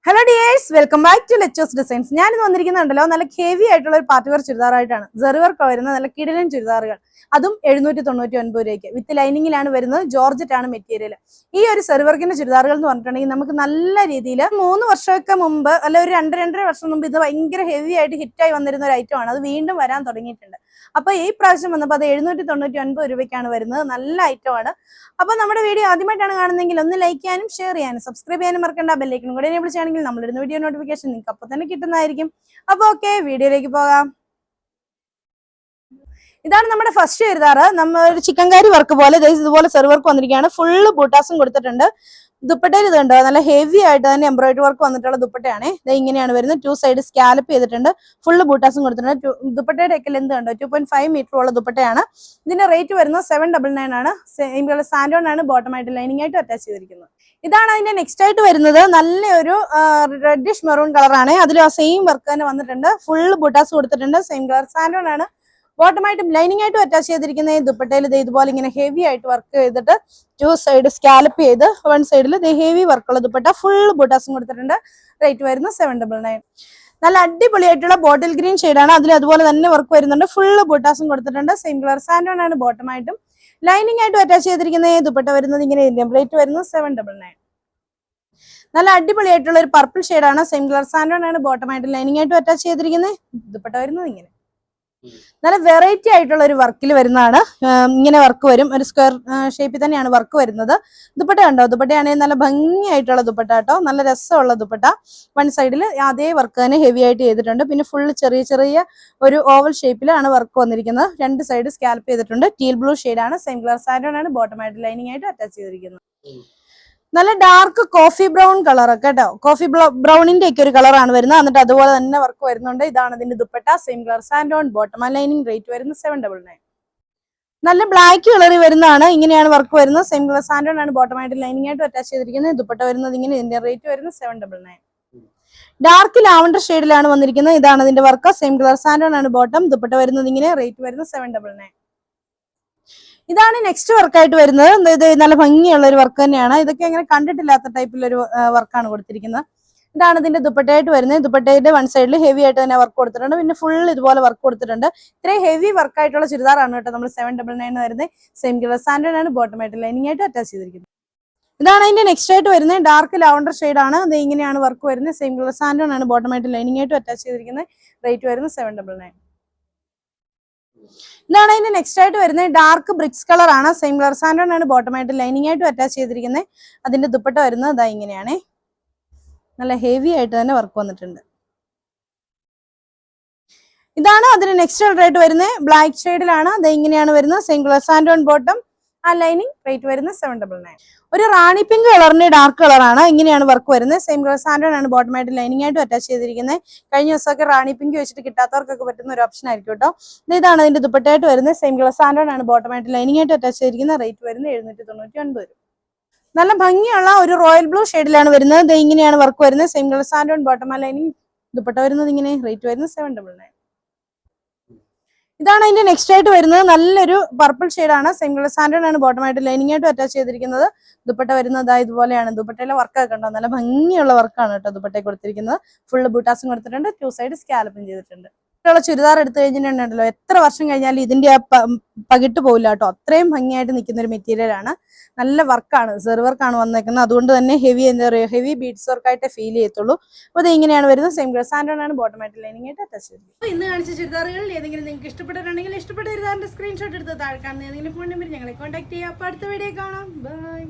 Hello dears, welcome back to ലെച്ചോസ് designs. ഞാനിന്ന് വന്നിരിക്കുന്നുണ്ടല്ലോ നല്ല ഹെവി ആയിട്ടുള്ള ഒരു പാർട്ടി വെയർ ചുരിദാറായിട്ടാണ്. സെറി വർക്ക് വരുന്ന നല്ല കിടിലൻ ചുരിദാറുകൾ, അതും 799 രൂപയ്ക്ക് വിത്ത് ലൈനിങ്ങിലാണ് വരുന്നത്. ജോർജറ്റ് ആണ് മെറ്റീരിയൽ. ഈ ഒരു സെറി വർക്കിന്റെ ചുരിദാറുകൾ എന്ന് പറഞ്ഞിട്ടുണ്ടെങ്കിൽ നമുക്ക് നല്ല രീതിയിൽ 3 വർഷമൊക്കെ മുമ്പ് അല്ല ഒരു 2-2.5 വർഷം മുമ്പ് ഇത് ഭയങ്കര ഹെവി ആയിട്ട് ഹിറ്റായി വന്നിരുന്ന ഒരു ഐറ്റം ആണ്. അത് വീണ്ടും വരാൻ തുടങ്ങിയിട്ടുണ്ട്. അപ്പൊ ഈ പ്രാവശ്യം വന്നപ്പോൾ അത് 799 രൂപയ്ക്കാണ് വരുന്നത്. നല്ല ഐറ്റം ആണ്. അപ്പൊ നമ്മുടെ വീഡിയോ ആദ്യമായിട്ടാണ് കാണുന്നതെങ്കിൽ ഒന്ന് ലൈക്ക് ചെയ്യാനും ഷെയർ ചെയ്യാനും സബ്സ്ക്രൈബ് ചെയ്യാനും മറക്കണ്ട. ബെല്ലൈക്കനും കൂടെ എനേബിൾ ചെയ്യുകയാണെങ്കിൽ നമ്മളിടുന്ന വീഡിയോ നോട്ടിഫിക്കേഷൻ നിങ്ങൾക്ക് അപ്പോൾ തന്നെ കിട്ടുന്നതായിരിക്കും. അപ്പൊ ഓക്കെ, വീഡിയോയിലേക്ക് പോകാം. ഇതാണ് നമ്മുടെ ഫസ്റ്റ് ചുരിദാർ. നമ്മൾ ഒരു ചിക്കൻകാരി വർക്ക് പോലെ ഇതുപോലെ സെറി വർക്ക് വന്നിരിക്കുകയാണ്. ഫുള്ള് ബൂട്ടാസും കൊടുത്തിട്ടുണ്ട്. ദുപ്പട്ടയിൽ ഇതുണ്ട് നല്ല ഹെവി ആയിട്ട് തന്നെ എംബ്രോയിഡറി വർക്ക് വന്നിട്ടുള്ള ദുപ്പട്ടയാണ്. ഇത് ഇങ്ങനെയാണ് വരുന്നത്. 2 സൈഡ് സ്കാലപ്പ് ചെയ്തിട്ടുണ്ട്. ഫുള്ള് ബൂട്ടാസും കൊടുത്തിട്ടുണ്ട്. ദുപ്പട്ടയുടെ ഒക്കെ ലെന്ത് ഉണ്ട് 2.5 മീറ്റർ ഉള്ള ദുപ്പട്ടയാണ്. ഇതിന്റെ റേറ്റ് വരുന്നത് 799 ആണ്. സാൻഡോൺ ആണ് ബോട്ടം ആയിട്ട് ലൈനിങ് ആയിട്ട് അറ്റാച്ച് ചെയ്തിരിക്കുന്നത്. ഇതാണ് അതിന്റെ നെക്സ്റ്റ് ആയിട്ട് വരുന്നത്. നല്ലൊരു റെഡിഷ് മെറൂൺ കളറാണ്. അതിൽ ആ സെയിം വർക്ക് തന്നെ വന്നിട്ടുണ്ട്. ഫുള്ള് ബൂട്ടാസ് കൊടുത്തിട്ടുണ്ട്. സെയിം കളർ സാൻഡോൺ ആണ് ബോട്ടമായിട്ടും ലൈനിങ് ആയിട്ടും അറ്റാച്ച് ചെയ്തിരിക്കുന്ന. ദുപ്പട്ടയിൽ ഇതുപോലെ ഇങ്ങനെ ഹെവി ആയിട്ട് വർക്ക് ചെയ്തിട്ട് 2 സൈഡ് സ്കാലപ്പ് ചെയ്ത് 1 സൈഡിൽ ഹെവി വർക്കുള്ള ദുപ്പട്ട ഫുൾ ബൂട്ടാസും കൊടുത്തിട്ടുണ്ട്. റേറ്റ് വരുന്നത് 799. നല്ല അടിപൊളിയായിട്ടുള്ള ബോട്ടിൽ ഗ്രീൻ ഷെയ്ഡാണ്. അതിൽ അതുപോലെ തന്നെ വർക്ക് വരുന്നുണ്ട്. ഫുള്ള് ബൂട്ടാസും കൊടുത്തിട്ടുണ്ട്. സെയിം കളർ സാൻഡോൺ ആണ് ബോട്ടമായിട്ടും ലൈനിങ് ആയിട്ടും അറ്റാച്ച് ചെയ്തിരിക്കുന്ന. ദുപ്പട്ട വരുന്നത് ഇങ്ങനെ. റേറ്റ് വരുന്നത് 799. നല്ല അടിപൊളിയായിട്ടുള്ള ഒരു പർപ്പിൾ ഷെയ്ഡാണ്. സെയിം കളർ സാൻഡോൺ ആണ് ബോട്ടമായിട്ടും ലൈനിങ് ആയിട്ടും അറ്റാച്ച് ചെയ്തിരിക്കുന്നത്. ദുപ്പട്ട വരുന്നത് ഇങ്ങനെ. നല്ല വെറൈറ്റി ആയിട്ടുള്ള ഒരു വർക്കിൽ വരുന്നതാണ്. ഇങ്ങനെ വർക്ക് വരും. ഒരു സ്ക്വയർ ഷേപ്പിൽ തന്നെയാണ് വർക്ക് വരുന്നത്. ദുപ്പട്ട കണ്ടോ? ദുപ്പട്ടയാണെങ്കിൽ നല്ല ഭംഗിയായിട്ടുള്ള ദുപ്പട്ട കേട്ടോ. നല്ല രസമുള്ള ദുപ്പട്ട. 1 സൈഡിൽ അതേ വർക്ക് തന്നെ ഹെവി ആയിട്ട് ചെയ്തിട്ടുണ്ട്. പിന്നെ ഫുള്ള് ചെറിയ ചെറിയ ഒരു ഓവൽ ഷേപ്പിലാണ് വർക്ക് വന്നിരിക്കുന്നത്. 2 സൈഡ് സ്കാൽപ്പ് ചെയ്തിട്ടുണ്ട്. ടീൽ ബ്ലൂ ഷെയ്ഡാണ്. സെയിം കളർ സാൻഡോൺ ആണ് ബോട്ടമായിട്ട് ലൈനിങ് ആയിട്ട് അറ്റാച്ച് ചെയ്തിരിക്കുന്നത്. നല്ല ഡാർക്ക് കോഫി ബ്രൗൺ കളർ ഒക്കെ കേട്ടോ. കോഫി ബ്രൗണിന്റെ ഒക്കെ ഒരു കളറാണ് വരുന്നത്. എന്നിട്ട് അതുപോലെ തന്നെ വർക്ക് വരുന്നുണ്ട്. ഇതാണ് ഇതിന്റെ ദുപ്പട്ട. സെയിം കളർ സാൻഡോൺ ബോട്ടം ലൈനിങ്. റേറ്റ് വരുന്നത് 799. നല്ല ബ്ലാക്ക് കളറിൽ വരുന്നതാണ്. ഇങ്ങനെയാണ് വർക്ക് വരുന്നത്. സെയിം കളർ സാൻഡോൺ ആണ് ബോട്ടമായിട്ട് ലൈനിങ് ആയിട്ട് അറ്റാച്ച് ചെയ്തിരിക്കുന്നത്. ദുപ്പട്ട വരുന്നത് ഇങ്ങനെ. ഇതിന്റെ റേറ്റ് വരുന്നത് 799. ഡാർക്ക് ലാവണ്ടർ ഷെയ്ഡിലാണ് വന്നിരിക്കുന്നത്. ഇതാണ് ഇതിന്റെ വർക്ക്. സെയിം കളർ സാൻഡോൺ ആണ് ബോട്ടം. ദുപ്പട്ട വരുന്നത് ഇങ്ങനെ. റേറ്റ് വരുന്നത് 799. ഇതാണ് നെക്സ്റ്റ് വർക്കായിട്ട് വരുന്നത്. ഇത് നല്ല ഭംഗിയുള്ള ഒരു വർക്ക് തന്നെയാണ്. ഇതൊക്കെ അങ്ങനെ കണ്ടിട്ടില്ലാത്ത ടൈപ്പിലൊരു വർക്കാണ് കൊടുത്തിരിക്കുന്നത്. ഇതാണ് ഇതിന്റെ ദുപ്പട്ടയായിട്ട് വരുന്നത്. ദുപ്പട്ടയുടെ 1 സൈഡിൽ ഹെവി ആയിട്ട് തന്നെ വർക്ക് കൊടുത്തിട്ടുണ്ട്. പിന്നെ ഫുൾ ഇതുപോലെ വർക്ക് കൊടുത്തിട്ടുണ്ട്. ഇത്രയും ഹെവി വർക്കായിട്ടുള്ള ചുരിദാറാണ് കേട്ടോ നമ്മൾ 799 വരുന്നത്. സെയിം കളർ സാൻഡോൺ ആണ് ബോട്ടമായിട്ട് ലൈനിങ് ആയിട്ട് അറ്റാച്ച് ചെയ്തിരിക്കുന്നത്. ഇതാണ് അതിന്റെ നെക്സ്റ്റ് ആയിട്ട് വരുന്നത്. ഡാർക്ക് ലാവണ്ടർ ഷെയ്ഡാണ്. ഇത് ഇങ്ങനെയാണ് വർക്ക് വരുന്നത്. സെയിം കളർ സാൻഡോൺ ആണ് ബോട്ടമായിട്ട് ലൈനിങ് ആയിട്ട് അറ്റാച്ച് ചെയ്തിരിക്കുന്നത്. റേറ്റ് വരുന്നത് 799. ഇതാണ് അതിന്റെ നെക്സ്റ്റ് ആയിട്ട് വരുന്നത്. ഡാർക്ക് ബ്രിക്സ് കളർ ആണ്. സെയിം കളർ സാൻഡോൺ ആണ് ബോട്ടമായിട്ട് ലൈനിങ് ആയിട്ടും അറ്റാച്ച് ചെയ്തിരിക്കുന്നത്. അതിന്റെ ദുപ്പട്ട വരുന്നത് ഇതാ ഇങ്ങനെയാണ്. നല്ല ഹെവി ആയിട്ട് തന്നെ വർക്ക് വന്നിട്ടുണ്ട്. ഇതാണ് അതിന്റെ നെക്സ്റ്റ് ആയിട്ട് വരുന്നത്. ബ്ലാക്ക് ഷെയ്ഡിലാണ്. അത് ഇങ്ങനെയാണ് വരുന്നത്. സെയിം കളർ സാൻഡോൺ ബോട്ടം ആ ലൈനിങ്. റേറ്റ് വരുന്നത് 799. ഒരു റാണി പിങ്ക് കളറിന്റെ ഡാർക്ക് കളറാണ്. ഇങ്ങനെയാണ് വർക്ക് വരുന്നത്. സെയിം കളർ സാൻഡോൺ ആണ് ബോട്ടമായിട്ട് ലൈനിങ് ആയിട്ട് അറ്റാച്ച് ചെയ്തിരിക്കുന്നത്. കഴിഞ്ഞ ദിവസമൊക്കെ റാണി പിങ്ക് വെച്ചിട്ട് കിട്ടാത്തവർക്കൊക്കെ പറ്റുന്ന ഒരു ഓപ്ഷൻ ആയിരിക്കും കേട്ടോ. ഇതാണ് അതിന്റെ ദുപ്പട്ടയായിട്ട് വരുന്നത്. സെയിം കളർ സാൻഡോൺ ആണ് ബോട്ടമായിട്ട് ലൈനിങ് ആയിട്ട് അറ്റാച്ച് ചെയ്തിരിക്കുന്നത്. റേറ്റ് വരുന്നത് 799 രൂപ. നല്ല ഭംഗിയുള്ള ഒരു റോയൽ ബ്ലൂ ഷെയ്ഡിലാണ് വരുന്നത്. ഇങ്ങനെയാണ് വർക്ക് വരുന്നത്. സെയിം കളർ സാൻഡോൺ ബോട്ടം ലൈനിങ്. ദുപ്പട്ട വരുന്നത് ഇങ്ങനെ. റേറ്റ് വരുന്നത് 799. ഇതാണ് അതിന്റെ നെക്സ്റ്റ് ആയിട്ട് വരുന്നത്. നല്ലൊരു പർപ്പിൾ ഷെയ്ഡാണ്. സെയിം കളർ സാൻഡോൺ ആണ് ബോട്ടമായിട്ട് ലൈനിങ് ആയിട്ട് അറ്റാച്ച് ചെയ്തിരിക്കുന്നത്. ദുപ്പട്ട വരുന്നത് ഇതുപോലെയാണ്. ദുപ്പട്ടയിലെ വർക്കൊക്കെ ഉണ്ടോ? നല്ല ഭംഗിയുള്ള വർക്കാണ് കേട്ടോ ദുപ്പട്ടയിൽ കൊടുത്തിരിക്കുന്നത്. ഫുള്ള് ബൂട്ടാസും കൊടുത്തിട്ടുണ്ട്. 2 സൈഡ് സ്കാലപ്പും ചെയ്തിട്ടുണ്ട്. ചുരിദാർ എടുത്തു കഴിഞ്ഞിട്ടുണ്ടല്ലോ, എത്ര വർഷം കഴിഞ്ഞാലും ഇതിന്റെ പകിട്ട് പോകില്ല കേട്ടോ. അത്രയും ഭംഗിയായിട്ട് നിൽക്കുന്ന ഒരു മെറ്റീരിയൽ ആണ്. നല്ല വർക്കാണ്. സെറി വർക്കാണ് വന്നേക്കുന്നത്. അതുകൊണ്ട് തന്നെ ഹെവി ബീഡ്സ് വർക്കായിട്ട് ഫീൽ ചെയ്യത്തുള്ളൂ. അപ്പോൾ ഇത് ഇങ്ങനെയാണ് വരുന്നത്. സെയിം കളർ സാൻഡോൺ ആണ് ബോട്ടമായിട്ട് ലൈനിങ് ആയിട്ട് അറ്റാച്ച് ചെയ്തിരിക്കുന്നത്. അപ്പോൾ ഇന്ന് കാണിച്ച ചുരിദാറുകളിൽ ഏതെങ്കിലും നിങ്ങൾക്ക് ഇഷ്ടപ്പെട്ടിട്ടുണ്ടെങ്കിൽ ഇഷ്ടപ്പെട്ട ചുരിദാറിന്റെ സ്ക്രീൻഷോട്ട് എടുത്ത് താഴെ കാണുന്ന ഏതെങ്കിലും ഫോൺ നമ്പർ ഞങ്ങളെ കോൺടാക്ട് ചെയ്യുക. അപ്പോൾ അടുത്ത വീഡിയോ കാണാം. ബൈ.